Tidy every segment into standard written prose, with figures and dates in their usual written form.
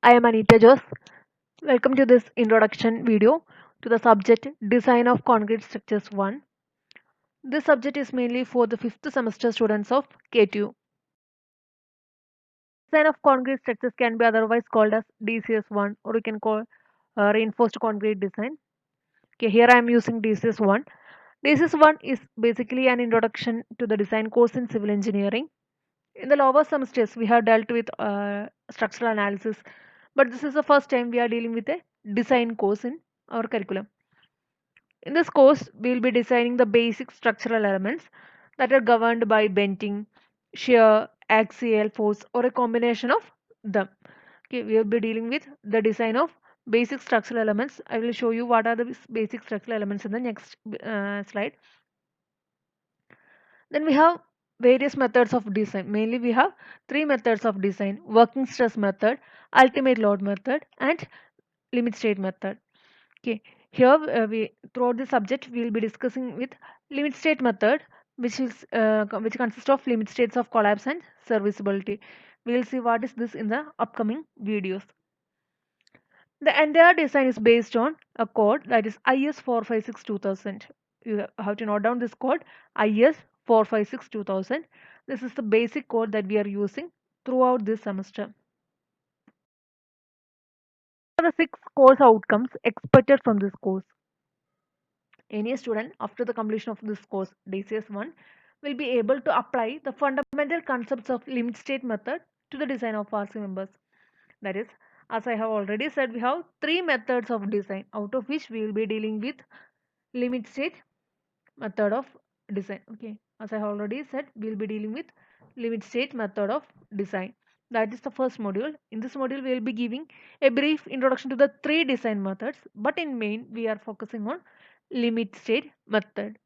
I am Anita Jos. Welcome to this introduction video to the subject Design of Concrete Structures 1. This subject is mainly for the 5th semester students of K2. Design of concrete structures can be otherwise called as DCS1 or we can call reinforced concrete design. Okay, here I am using DCS1. DCS1 is basically an introduction to the design course in civil engineering. In the lower semesters, we have dealt with structural analysis, but this is the first time we are dealing with a design course in our curriculum. In this course, we will be designing the basic structural elements that are governed by bending, shear, axial force, or a combination of them. Okay, we will be dealing with the design of basic structural elements. I will show you what are the basic structural elements in the next slide. Then we have various methods of design. Mainly we have three methods of design: working stress method, ultimate load method, and limit state method. Okay, here we throughout the subject we will be discussing with limit state method, which consists of limit states of collapse and serviceability. We will see what is this in the upcoming videos. The entire design is based on a code that is IS 456 2000. You have to note down this code IS 456 2000. This is the basic code that we are using throughout this semester. What are the 6 course outcomes expected from this course? Any student after the completion of this course DCS1 will be able to apply the fundamental concepts of limit state method to the design of RC members. That is, as I have already said, we have three methods of design, out of which we will be dealing with limit state method of design. Okay, as I have already said, we will be dealing with limit state method of design. That is the first module. In this module, we will be giving a brief introduction to the three design methods, but in main, we are focusing on limit state method.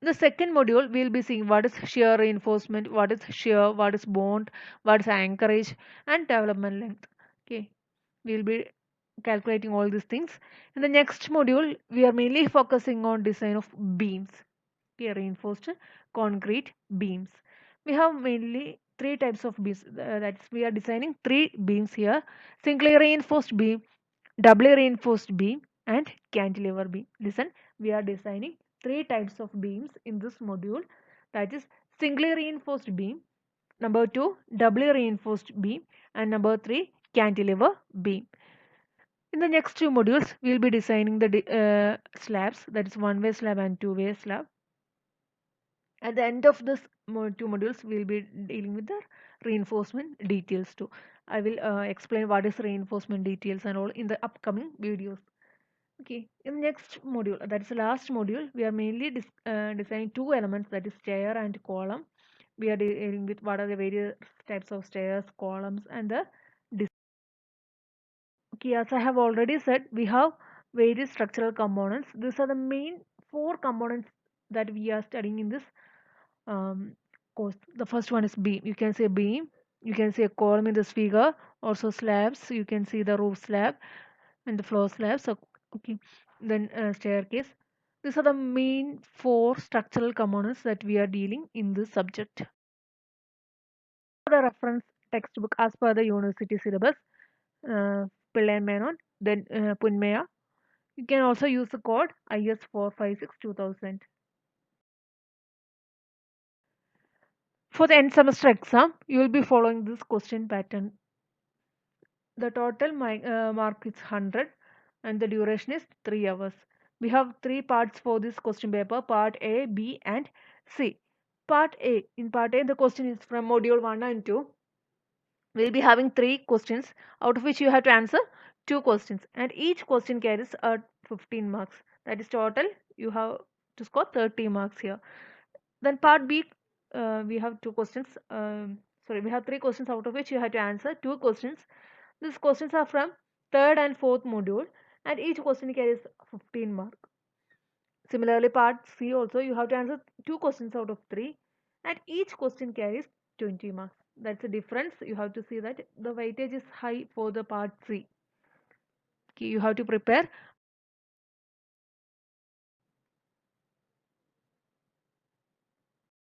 The second module, we will be seeing what is shear reinforcement, what is shear, what is bond, what is anchorage, and development length. Okay, we will be calculating all these things. In the next module, we are mainly focusing on design of beams. Okay, reinforced concrete beams. We have mainly three types of beams. That's we are designing three beams here: singly reinforced beam, doubly reinforced beam, and cantilever beam. Listen, we are designing three types of beams in this module. That is singly reinforced beam, number two doubly reinforced beam, and number three cantilever beam. In the next two modules, we will be designing the slabs, that is one-way slab and two-way slab. At the end of this two modules, we will be dealing with the reinforcement details too. I will explain what is reinforcement details and all in the upcoming videos. Okay, in the next module, that is the last module, we are mainly designing two elements, that is stair and column. We are dealing with what are the various types of stairs, columns, and the okay, as I have already said, we have various structural components. These are the main four components that we are studying in this course. The first one is beam. You can say beam. You can see a column in this figure. Also slabs. You can see the roof slab and the floor slab. So okay, then staircase. These are the main four structural components that we are dealing in this subject. The reference textbook as per the university syllabus, Pillai and Menon, then Punmaya. You can also use the code IS456 2000. For the end semester exam, you will be following this question pattern. The total mark is 100 and the duration is 3 hours. We have three parts for this question paper: part A, B, and C. Part A. In part A, the question is from module 1 and 2. We'll be having three questions, out of which you have to answer two questions, and each question carries 15 marks. That is total, you have to score 30 marks here. Then part B, we have two questions. Sorry, we have three questions, out of which you have to answer two questions. These questions are from third and fourth module, and each question carries 15 mark. Similarly, part C also you have to answer two questions out of three, and each question carries 20 marks. That's the difference. You have to see that the weightage is high for the part C. Okay, you have to prepare